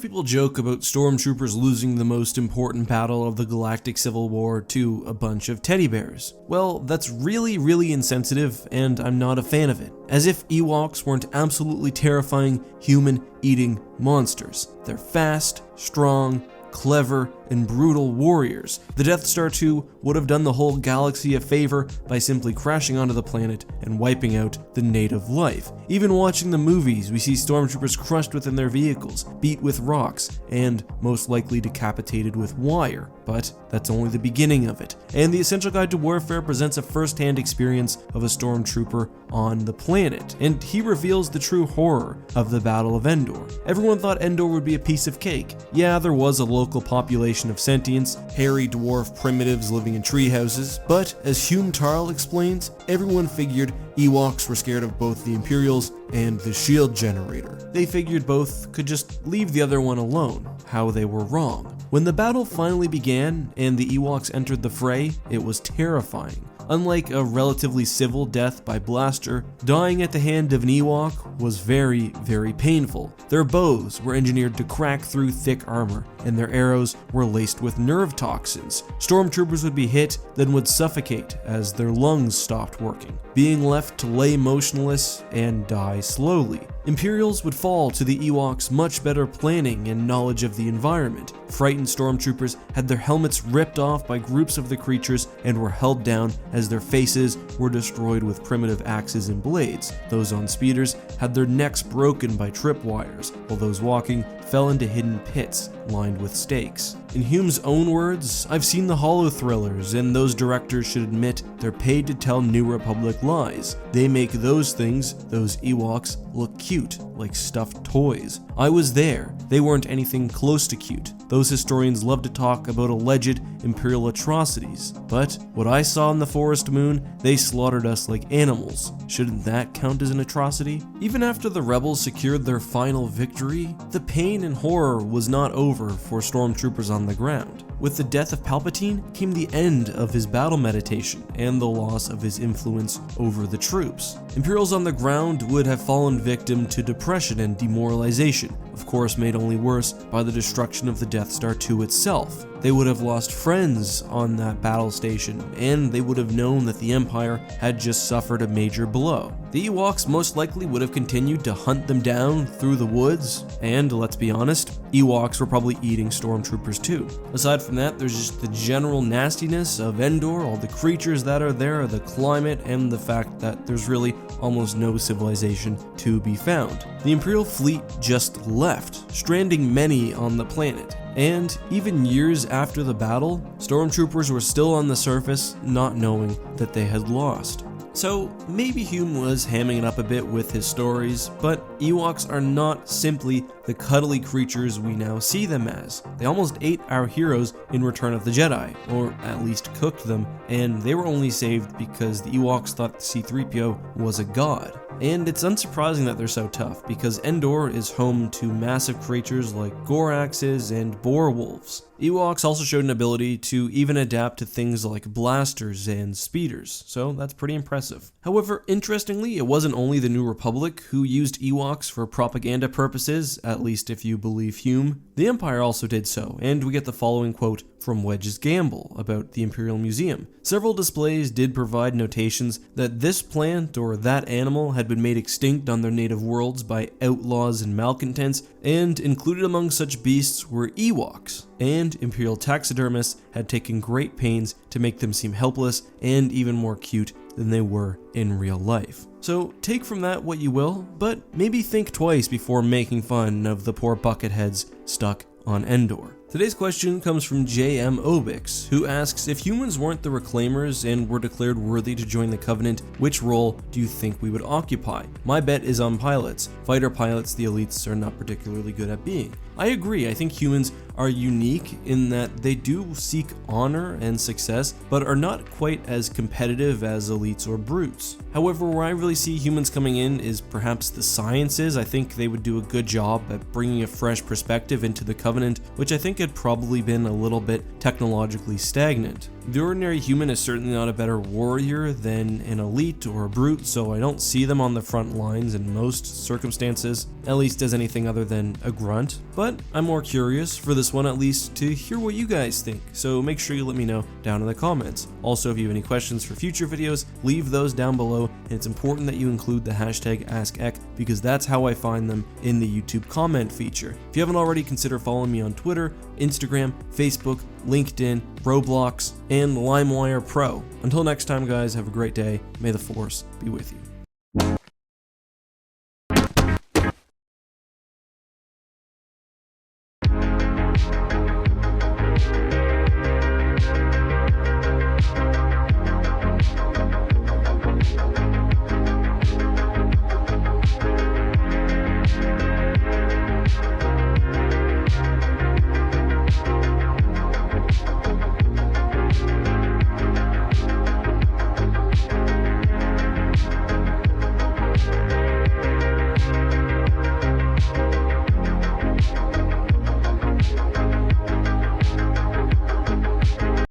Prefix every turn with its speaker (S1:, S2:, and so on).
S1: of people joke about Stormtroopers losing the most important battle of the Galactic Civil War to a bunch of teddy bears. Well, that's really insensitive, and I'm not a fan of it. As if Ewoks weren't absolutely terrifying human-eating monsters. They're fast, strong, clever, and brutal warriors. The Death Star 2 would have done the whole galaxy a favor by simply crashing onto the planet and wiping out the native life. Even watching the movies, we see Stormtroopers crushed within their vehicles, beat with rocks, and most likely decapitated with wire. But that's only the beginning of it. And the Essential Guide to Warfare presents a first-hand experience of a Stormtrooper on the planet, and he reveals the true horror of the Battle of Endor. Everyone thought Endor would be a piece of cake. Yeah, there was a local population of sentients, hairy dwarf primitives living in treehouses, but as Hume Tarl explains, everyone figured Ewoks were scared of both the Imperials and the shield generator. They figured both could just leave the other one alone. How they were wrong. When the battle finally began and the Ewoks entered the fray, it was terrifying. Unlike a relatively civil death by blaster, dying at the hand of an Ewok was very painful. Their bows were engineered to crack through thick armor, and their arrows were laced with nerve toxins. Stormtroopers would be hit, then would suffocate as their lungs stopped working, being left to lay motionless and die slowly. Imperials would fall to the Ewoks' much better planning and knowledge of the environment. Frightened Stormtroopers had their helmets ripped off by groups of the creatures and were held down as their faces were destroyed with primitive axes and blades. Those on speeders had their necks broken by tripwires, while those walking fell into hidden pits lined with stakes. In Hume's own words, "I've seen the hollow thrillers, and those directors should admit they're paid to tell New Republic lies. They make those things, those Ewoks, look cute, like stuffed toys. I was there. They weren't anything close to cute. Those historians love to talk about alleged Imperial atrocities, but what I saw in the Forest Moon, they slaughtered us like animals. Shouldn't that count as an atrocity?" Even after the rebels secured their final victory, the pain and horror was not over for Stormtroopers on the ground. With the death of Palpatine came the end of his battle meditation and the loss of his influence over the troops. Imperials on the ground would have fallen victim to depression and demoralization, of course made only worse by the destruction of the Death Star 2 itself. They would have lost friends on that battle station, and they would have known that the Empire had just suffered a major blow. The Ewoks most likely would have continued to hunt them down through the woods, and let's be honest, Ewoks were probably eating Stormtroopers too. Aside from that, there's just the general nastiness of Endor, all the creatures that are there, the climate, and the fact that there's really almost no civilization to be found. The Imperial fleet just left, stranding many on the planet. And even years after the battle, Stormtroopers were still on the surface, not knowing that they had lost. So maybe Hume was hamming it up a bit with his stories, but Ewoks are not simply the cuddly creatures we now see them as. They almost ate our heroes in Return of the Jedi, or at least cooked them, and they were only saved because the Ewoks thought C-3PO was a god. And it's unsurprising that they're so tough, because Endor is home to massive creatures like Goraxes and boar wolves. Ewoks also showed an ability to even adapt to things like blasters and speeders, so that's pretty impressive. However, interestingly, it wasn't only the New Republic who used Ewoks for propaganda purposes, at least if you believe Hume. The Empire also did so, and we get the following quote from Wedge's Gamble about the Imperial Museum. "Several displays did provide notations that this plant or that animal had been made extinct on their native worlds by outlaws and malcontents, and included among such beasts were Ewoks, and Imperial taxidermists had taken great pains to make them seem helpless and even more cute than they were in real life." So take from that what you will, but maybe think twice before making fun of the poor bucketheads stuck on Endor. Today's question comes from J.M. Obix, who asks, if humans weren't the Reclaimers and were declared worthy to join the Covenant, which role do you think we would occupy? My bet is on pilots. Fighter pilots the elites are not particularly good at being. I agree, I think humans are unique in that they do seek honor and success, but are not quite as competitive as elites or brutes. However, where I really see humans coming in is perhaps the sciences. I think they would do a good job at bringing a fresh perspective into the Covenant, which I think had probably been a little bit technologically stagnant. The ordinary human is certainly not a better warrior than an elite or a brute, so I don't see them on the front lines in most circumstances, at least as anything other than a grunt. But I'm more curious, for this one at least, to hear what you guys think, so make sure you let me know down in the comments. Also, if you have any questions for future videos, leave those down below, and it's important that you include the hashtag AskEck, because that's how I find them in the YouTube comment feature. If you haven't already, consider following me on Twitter, Instagram, Facebook, LinkedIn, Roblox, and LimeWire Pro. Until next time, guys, have a great day. May the Force be with you.